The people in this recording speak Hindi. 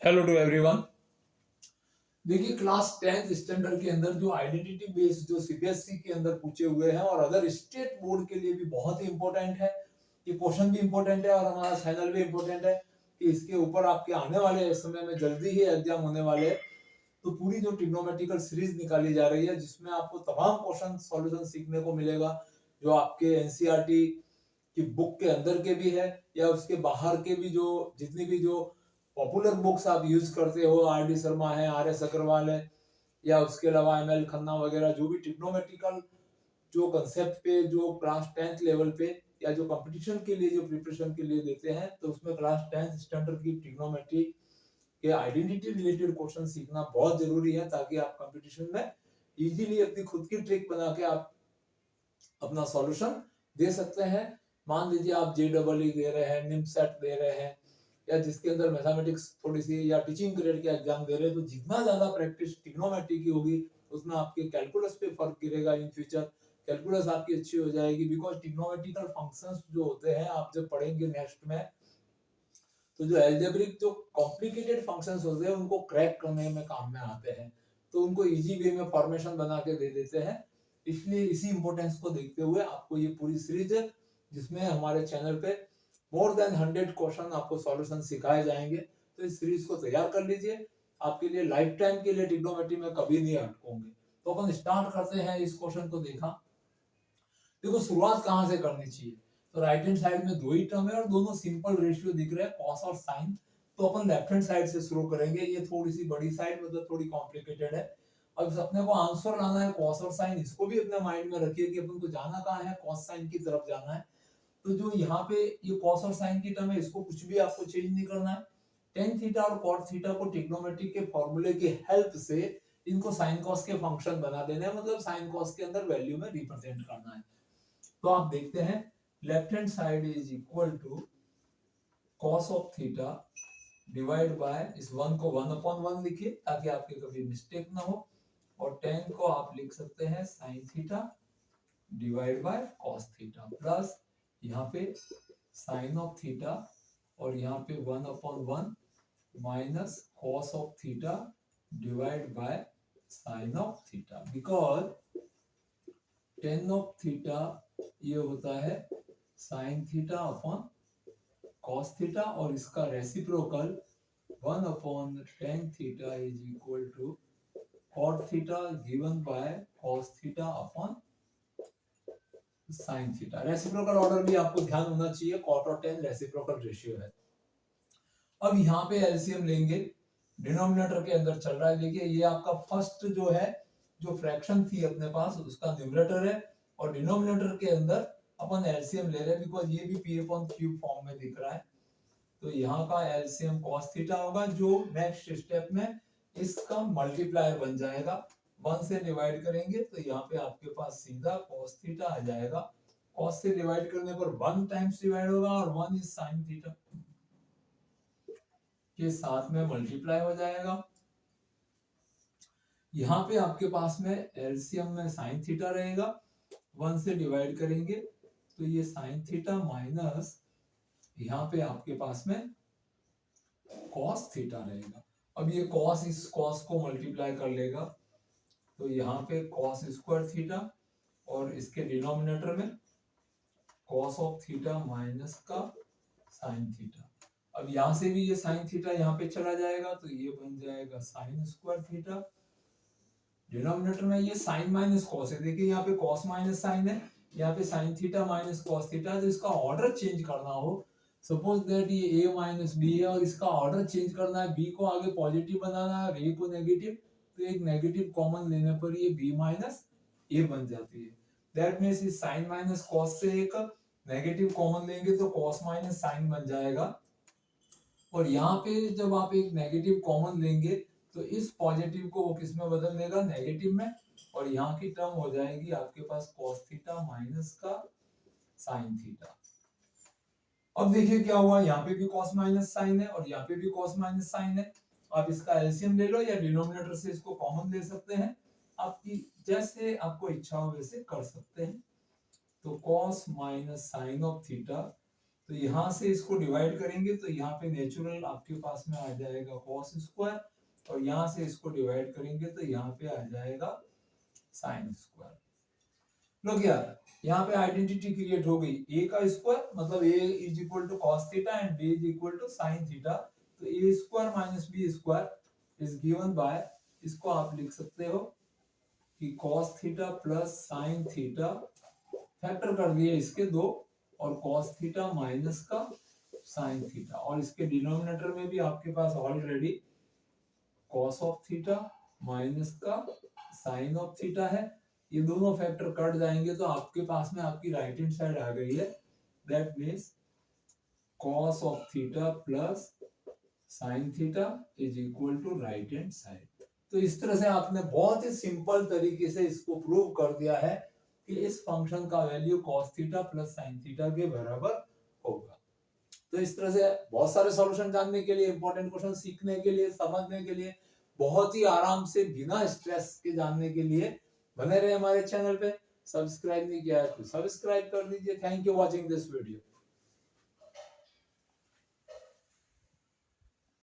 Hello to everyone. देखिए, क्लास 10th स्टैंडर्ड के अंदर जो आइडेंटिटी बेस्ड जो सीबीएसई के अंदर पूछे हुए हैं और अदर स्टेट बोर्ड के लिए भी बहुत ही इंपॉर्टेंट है। ये क्वेश्चन भी इंपॉर्टेंट है और हमारा चैनल भी इंपॉर्टेंट है कि इसके ऊपर आपके आने वाले समय में जल्दी ही एग्जाम होने वाले हैं। तो पूरी जो ट्रिग्नोमेट्रिकल सीरीज निकाली जा रही है जिसमें आपको तमाम क्वेश्चन सॉल्यूशन सीखने को मिलेगा, जो आपके एनसीईआरटी की बुक के अंदर के भी है या उसके बाहर के भी, जो जितनी भी जो पॉपुलर बुक्स आप यूज करते हो, आर डी शर्मा है, आर एस अग्रवाल है, या उसके अलावा एम एल खन्ना वगैरह, जो भी ट्रिग्नोमेट्रिकल जो कंसेप्ट पे जो क्लास 10th लेवल पे या जो कंपटीशन के लिए जो प्रिपरेशन के लिए देते हैं, तो उसमें क्लास 10th स्टैंडर्ड की ट्रिग्नोमेट्री के आइडेंटिटी रिलेटेड क्वेश्चन सीखना बहुत जरूरी है, ताकि आप कंपटीशन में इजीली अपनी खुद की ट्रिक बना के आप अपना सॉल्यूशन दे सकते हैं। मान लीजिए आप जे डबल ई दे रहे हैं, निमसेट दे रहे हैं, या जिसके अंदर मैथमेटिक्स थोड़ी सी या टीचिंग ग्रेड के एग्जाम दे रहे हैं, तो जितना ज्यादा प्रैक्टिस ट्रिग्नोमेट्री की होगी उतना आपके कैलकुलस पे फर्क गिरेगा। इन फ्यूचर कैलकुलस आपकी अच्छी हो जाएगी, बिकॉज ट्रिग्नोमेट्रिकल फंक्शंस जो होते हैं आप जब पढ़ेंगे नेक्स्ट में, तो जो एल्जेब्रिक जो कॉम्प्लिकेटेड फंक्शंस होते हैं उनको क्रैक करने में काम में आते हैं, तो उनको इजी वे में फॉर्मेशन बना के दे देते हैं। इसलिए इसी इंपॉर्टेंस को देखते हुए आपको ये पूरी सीरीज है, जिसमें हमारे चैनल पे मोर देन 100 क्वेश्चन आपको सॉल्यूशन सिखाए जाएंगे। तो इस सीरीज को तैयार कर लीजिए, आपके लिए लाइफ टाइम के लिए ट्रिग्नोमेट्री में कभी नहीं अटकोगे। तो अपन स्टार्ट करते हैं। इस क्वेश्चन को देखा, देखो शुरुआत कहाँ से करनी चाहिए। तो राइट हैंड साइड में दो ही टर्म है और दोनों सिंपल रेशियो दिख रहे हैं, कॉस और साइन। तो अपन लेफ्ट हैंड साइड से शुरू करेंगे। ये थोड़ी सी बड़ी साइड, मतलब थोड़ी कॉम्प्लिकेटेड है। अब अपने को आंसर लाना है कॉस और साइन, इसको भी अपने माइंड में रखिए कि अपन को जाना कहाँ है, कॉस साइन की तरफ जाना है। तो जो यहाँ पे ये कॉस और साइन की टर्म है, इसको कुछ भी आपको चेंज नहीं करना है। टेन थीटा और कॉट थीटा को ट्रिग्नोमेट्री के फॉर्मूले की हेल्प से इनको साइन कॉस के फंक्शन बना देना है, मतलब साइन कॉस के अंदर वैल्यू में रिप्रेजेंट करना है। तो आप देखते हैं, left hand side is equal to cos of theta divide by, इस वन को 1/1 लिखिए ताकि आपके कभी मिस्टेक ना हो, और टेन को आप लिख सकते हैं sine theta divide by cos theta, plus यहाँ पे साइन ऑफ थीटा और यहाँ पे 1/1 minus cos of theta divide by sine of theta, because tan of theta ये होता है sine theta upon cos theta, और इसका reciprocal 1/tan theta is equal to cot theta given by cos theta upon sine theta. Reciprocal order भी आपको ध्यान होना चाहिए, कॉट और टेन रेसिप्रोकल रेशियो है। अब यहाँ पे एलसीएम लेंगे, डिनोमिनेटर के अंदर चल रहा है। देखिए ये आपका फर्स्ट जो है, जो फ्रैक्शन थी अपने पास उसका न्यूमरेटर है, और डिनोमिनेटर के अंदर अपन एलसीएम ले रहे हैं, बिकॉज ये भी पी अपॉन क्यूब फॉर्म में दिख रहा है। तो यहाँ का एलसीएम कॉस थीटा होगा, जो नेक्स्ट स्टेप में इसका मल्टीप्लायर बन जाएगा। 1 से डिवाइड करेंगे तो यहाँ पे आपके पास सीधा कॉस थीटा आ जाएगा। कॉस से डिवाइड करने पर 1 टाइम्स डिवाइड होगा, और 1 इज साइन थीटा के साथ में मल्टीप्लाई हो जाएगा। यहाँ पे आपके पास में एलसीएम में साइन थीटा रहेगा, 1 से डिवाइड करेंगे तो ये साइन थीटा माइनस यहाँ पे आपके पास में कॉस थीटा रहेगा। अब ये कॉस इस कॉस को मल्टीप्लाई कर लेगा, तो यहाँ पे कॉस स्क्वायर थीटा, और इसके डिनोमिनेटर में कॉस ऑफ थीटा माइनस का साइन थीटा। अब यहाँ से भी ये साइन थीटा यहाँ पे चला जाएगा, तो ये बन जाएगा साइन स्क्वायर थीटा। डिनोमिनेटर में ये साइन माइनस कॉस है, देखिए यहाँ पे कॉस माइनस साइन है, यहाँ पे sine theta minus cos theta. तो इसका ऑर्डर चेंज करना हो, सपोज दैट ये a माइनस बी है और इसका ऑर्डर चेंज करना है, b को आगे पॉजिटिव बनाना है और a को नेगेटिव, तो एक नेगेटिव कॉमन लेने पर ये b माइनस a बन जाती है। दैट मींस इस साइन माइनस कॉस से एक नेगेटिव कॉमन लेंगे तो कॉस माइनस साइन बन जाएगा, और यहाँ पे जब आप एक नेगेटिव कॉमन लेंगे तो इस पॉजिटिव को वो किस में बदल देगा, नेगेटिव में, और यहाँ की टर्म हो जाएगी आपके पास cos थीटा माइनस का sin थीटा। अब देखिए क्या हुआ, यहाँ पे भी cos माइनस साइन है और यहाँ पे भी cos माइनस साइन है। आप इसका एलसीएम ले लो या डिनोमिनेटर से इसको कॉमन ले सकते हैं, आपकी जैसे आपको इच्छा हो वैसे कर सकते हैं। तो cos minus sine of theta, तो यहाँ से इसको डिवाइड करेंगे तो यहाँ पे नेचुरल आपके पास में आ जाएगा कॉस स्क्वायर, और यहाँ से इसको डिवाइड करेंगे तो यहाँ पे आ जाएगा साइन स्क्वायर। लोग यार यहाँ पे आइडेंटिटी क्रिएट हो गई, a का स्क्वायर मतलब a is equal to cos theta and b is equal to sine theta. तो a square minus b square is given by, इसको आप लिख सकते हो कि cos theta plus sine theta, factor कर दिए इसके दो, और कॉस थीटा माइनस का साइन थीटा, और इसके डिनोमिनेटर में भी आपके पास already cos of theta minus का साइन ऑफ थीटा है। ये दोनों फैक्टर कट जाएंगे तो आपके पास में आपकी राइट हैंड साइड आ गई है, that means cos of theta plus sin theta is equal to right hand side. तो इस तरह से आपने बहुत ही सिंपल तरीके से इसको प्रूव कर दिया है कि इस फंक्शन का value cos theta plus sin theta के बराबर होगा। तो इस तरह से बहुत सारे सॉल्यूशन जानने के लिए, इंपॉर्टेंट क्वेश्चन सीखने के लिए, समझने के लिए, बहुत ही आराम से बिना स्ट्रेस के जानने के लिए बने रहे हमारे चैनल पे। सब्सक्राइब नहीं किया है तो सब्सक्राइब कर दीजिए। Thank you watching this video.